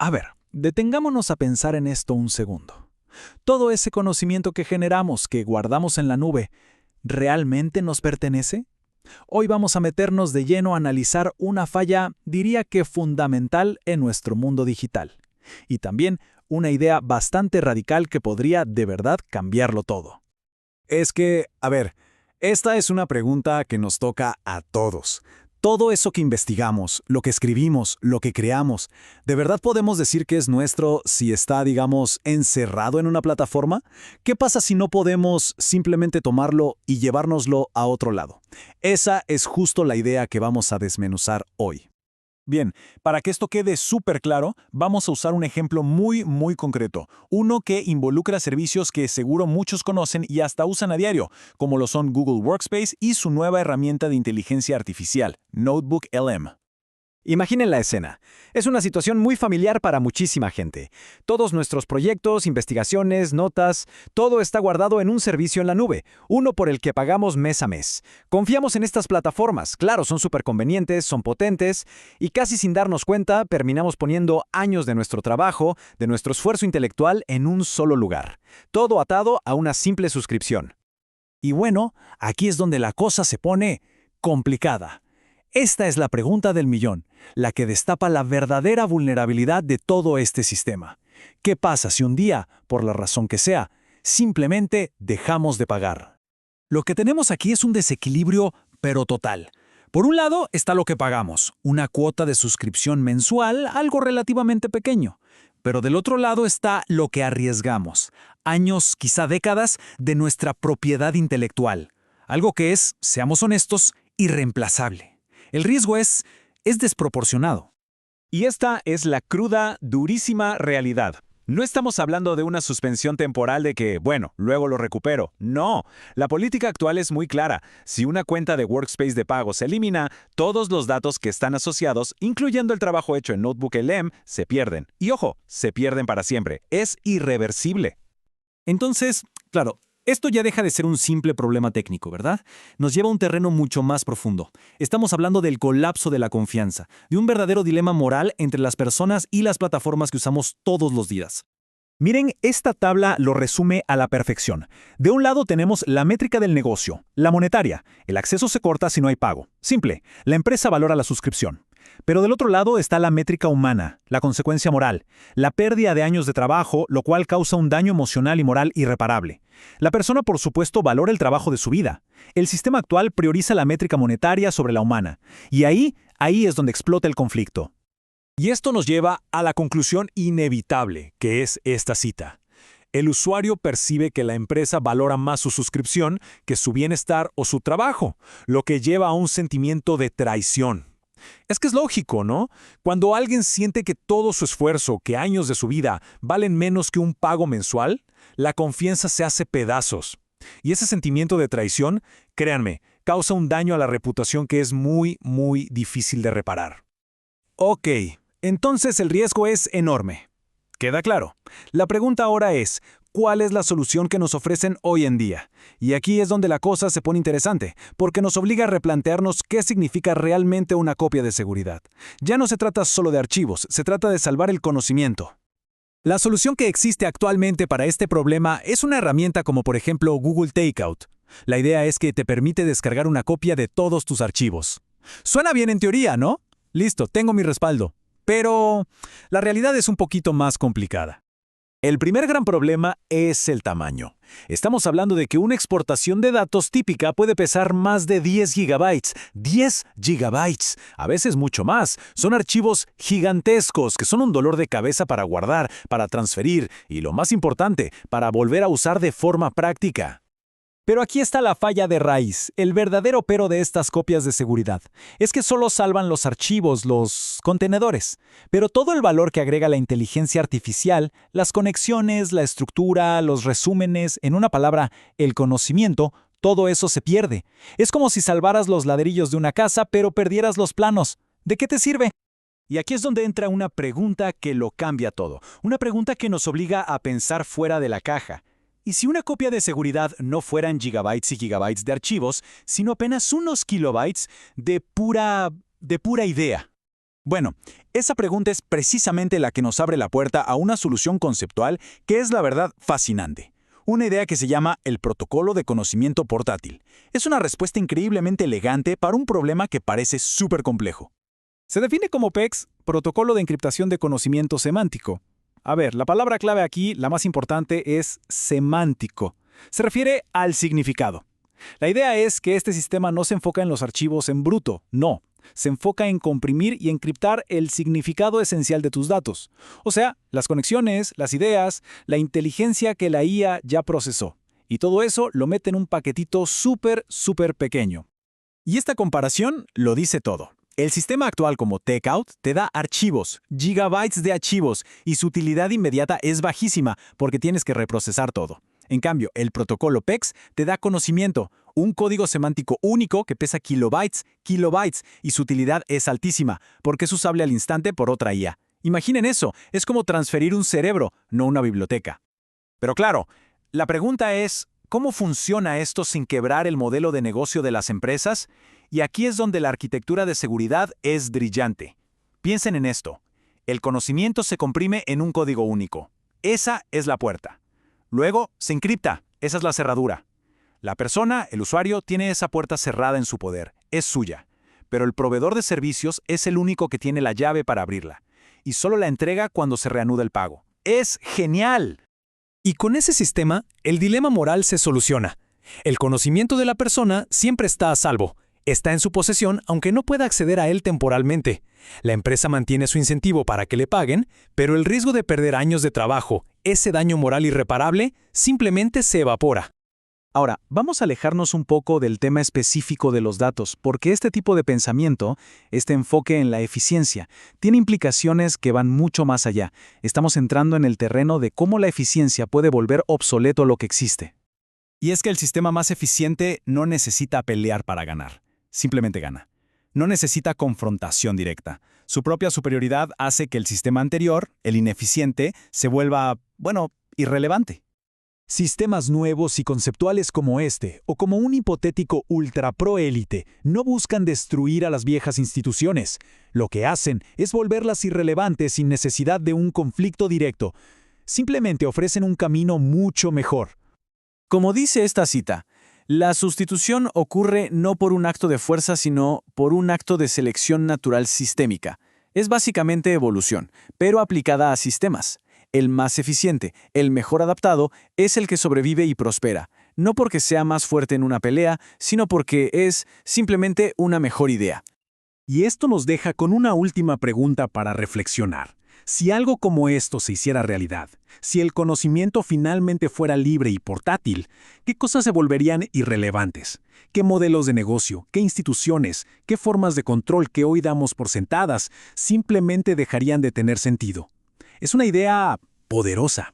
A ver, detengámonos a pensar en esto un segundo. ¿Todo ese conocimiento que generamos, que guardamos en la nube, realmente nos pertenece? Hoy vamos a meternos de lleno a analizar una falla, diría que fundamental en nuestro mundo digital. Y también una idea bastante radical que podría de verdad cambiarlo todo. Esta es una pregunta que nos toca a todos. Todo eso que investigamos, lo que escribimos, lo que creamos, ¿de verdad podemos decir que es nuestro si está, digamos, encerrado en una plataforma? ¿Qué pasa si no podemos simplemente tomarlo y llevárnoslo a otro lado? Esa es justo la idea que vamos a desmenuzar hoy. Bien, para que esto quede súper claro, vamos a usar un ejemplo muy concreto. Uno que involucra servicios que seguro muchos conocen y hasta usan a diario, como lo son Google Workspace y su nueva herramienta de inteligencia artificial, NotebookLM. Imaginen la escena. Es una situación muy familiar para muchísima gente. Todos nuestros proyectos, investigaciones, notas, todo está guardado en un servicio en la nube, uno por el que pagamos mes a mes. Confiamos en estas plataformas, claro, son súper convenientes, son potentes, y casi sin darnos cuenta terminamos poniendo años de nuestro trabajo, de nuestro esfuerzo intelectual en un solo lugar. Todo atado a una simple suscripción. Y bueno, aquí es donde la cosa se pone complicada. Esta es la pregunta del millón, la que destapa la verdadera vulnerabilidad de todo este sistema. ¿Qué pasa si un día, por la razón que sea, simplemente dejamos de pagar? Lo que tenemos aquí es un desequilibrio, pero total. Por un lado está lo que pagamos, una cuota de suscripción mensual, algo relativamente pequeño. Pero del otro lado está lo que arriesgamos, años, quizá décadas, de nuestra propiedad intelectual. Algo que es, seamos honestos, irreemplazable. El riesgo es desproporcionado. Y esta es la cruda, durísima realidad. No estamos hablando de una suspensión temporal de que, bueno, luego lo recupero. No, la política actual es muy clara. Si una cuenta de Workspace de pago se elimina, todos los datos que están asociados, incluyendo el trabajo hecho en NotebookLM, se pierden. Y ojo, se pierden para siempre. Es irreversible. Entonces, claro, esto ya deja de ser un simple problema técnico, ¿verdad? Nos lleva a un terreno mucho más profundo. Estamos hablando del colapso de la confianza, de un verdadero dilema moral entre las personas y las plataformas que usamos todos los días. Miren, esta tabla lo resume a la perfección. De un lado tenemos la métrica del negocio, la monetaria. El acceso se corta si no hay pago. Simple, la empresa valora la suscripción. Pero del otro lado está la métrica humana, la consecuencia moral, la pérdida de años de trabajo, lo cual causa un daño emocional y moral irreparable. La persona, por supuesto, valora el trabajo de su vida. El sistema actual prioriza la métrica monetaria sobre la humana. Y ahí es donde explota el conflicto. Y esto nos lleva a la conclusión inevitable, que es esta cita. El usuario percibe que la empresa valora más su suscripción que su bienestar o su trabajo, lo que lleva a un sentimiento de traición. Es que es lógico, ¿no? Cuando alguien siente que todo su esfuerzo, que años de su vida, valen menos que un pago mensual, la confianza se hace pedazos. Y ese sentimiento de traición, créanme, causa un daño a la reputación que es muy difícil de reparar. Ok, entonces el riesgo es enorme. Queda claro. La pregunta ahora es, ¿cuál es la solución que nos ofrecen hoy en día? Y aquí es donde la cosa se pone interesante, porque nos obliga a replantearnos qué significa realmente una copia de seguridad. Ya no se trata solo de archivos, se trata de salvar el conocimiento. La solución que existe actualmente para este problema es una herramienta como por ejemplo Google Takeout. La idea es que te permite descargar una copia de todos tus archivos. Suena bien en teoría, ¿no? Listo, tengo mi respaldo. Pero la realidad es un poquito más complicada. El primer gran problema es el tamaño. Estamos hablando de que una exportación de datos típica puede pesar más de 10 gigabytes. 10 gigabytes, a veces mucho más. Son archivos gigantescos que son un dolor de cabeza para guardar, para transferir y, lo más importante, para volver a usar de forma práctica. Pero aquí está la falla de raíz, el verdadero pero de estas copias de seguridad. Es que solo salvan los archivos, los contenedores. Pero todo el valor que agrega la inteligencia artificial, las conexiones, la estructura, los resúmenes, en una palabra, el conocimiento, todo eso se pierde. Es como si salvaras los ladrillos de una casa, pero perdieras los planos. ¿De qué te sirve? Y aquí es donde entra una pregunta que lo cambia todo. Una pregunta que nos obliga a pensar fuera de la caja. ¿Y si una copia de seguridad no fueran gigabytes y gigabytes de archivos, sino apenas unos kilobytes de pura idea? Bueno, esa pregunta es precisamente la que nos abre la puerta a una solución conceptual que es la verdad fascinante. Una idea que se llama el protocolo de conocimiento portátil. Es una respuesta increíblemente elegante para un problema que parece súper complejo. Se define como PECS, Protocolo de Encriptación de Conocimiento Semántico. A ver, la palabra clave aquí, la más importante, es semántico. Se refiere al significado. La idea es que este sistema no se enfoca en los archivos en bruto, no. Se enfoca en comprimir y encriptar el significado esencial de tus datos. O sea, las conexiones, las ideas, la inteligencia que la IA ya procesó. Y todo eso lo mete en un paquetito súper pequeño. Y esta comparación lo dice todo. El sistema actual como Takeout te da archivos, gigabytes de archivos, y su utilidad inmediata es bajísima porque tienes que reprocesar todo. En cambio, el protocolo PECS te da conocimiento, un código semántico único que pesa kilobytes, y su utilidad es altísima, porque es usable al instante por otra IA. Imaginen eso, es como transferir un cerebro, no una biblioteca. Pero claro, la pregunta es, ¿cómo funciona esto sin quebrar el modelo de negocio de las empresas? Y aquí es donde la arquitectura de seguridad es brillante. Piensen en esto. El conocimiento se comprime en un código único. Esa es la puerta. Luego, se encripta. Esa es la cerradura. La persona, el usuario, tiene esa puerta cerrada en su poder. Es suya. Pero el proveedor de servicios es el único que tiene la llave para abrirla. Y solo la entrega cuando se reanuda el pago. ¡Es genial! Y con ese sistema, el dilema moral se soluciona. El conocimiento de la persona siempre está a salvo. Está en su posesión aunque no pueda acceder a él temporalmente. La empresa mantiene su incentivo para que le paguen, pero el riesgo de perder años de trabajo, ese daño moral irreparable, simplemente se evapora. Ahora, vamos a alejarnos un poco del tema específico de los datos, porque este tipo de pensamiento, este enfoque en la eficiencia, tiene implicaciones que van mucho más allá. Estamos entrando en el terreno de cómo la eficiencia puede volver obsoleto lo que existe. Y es que el sistema más eficiente no necesita pelear para ganar. Simplemente gana. No necesita confrontación directa. Su propia superioridad hace que el sistema anterior, el ineficiente, se vuelva, irrelevante. Sistemas nuevos y conceptuales como este, o como un hipotético ultra pro élite, no buscan destruir a las viejas instituciones. Lo que hacen es volverlas irrelevantes sin necesidad de un conflicto directo. Simplemente ofrecen un camino mucho mejor. Como dice esta cita, la sustitución ocurre no por un acto de fuerza, sino por un acto de selección natural sistémica. Es básicamente evolución, pero aplicada a sistemas. El más eficiente, el mejor adaptado, es el que sobrevive y prospera, no porque sea más fuerte en una pelea, sino porque es simplemente una mejor idea. Y esto nos deja con una última pregunta para reflexionar. Si algo como esto se hiciera realidad, si el conocimiento finalmente fuera libre y portátil, ¿qué cosas se volverían irrelevantes? ¿Qué modelos de negocio, qué instituciones, qué formas de control que hoy damos por sentadas simplemente dejarían de tener sentido? Es una idea poderosa.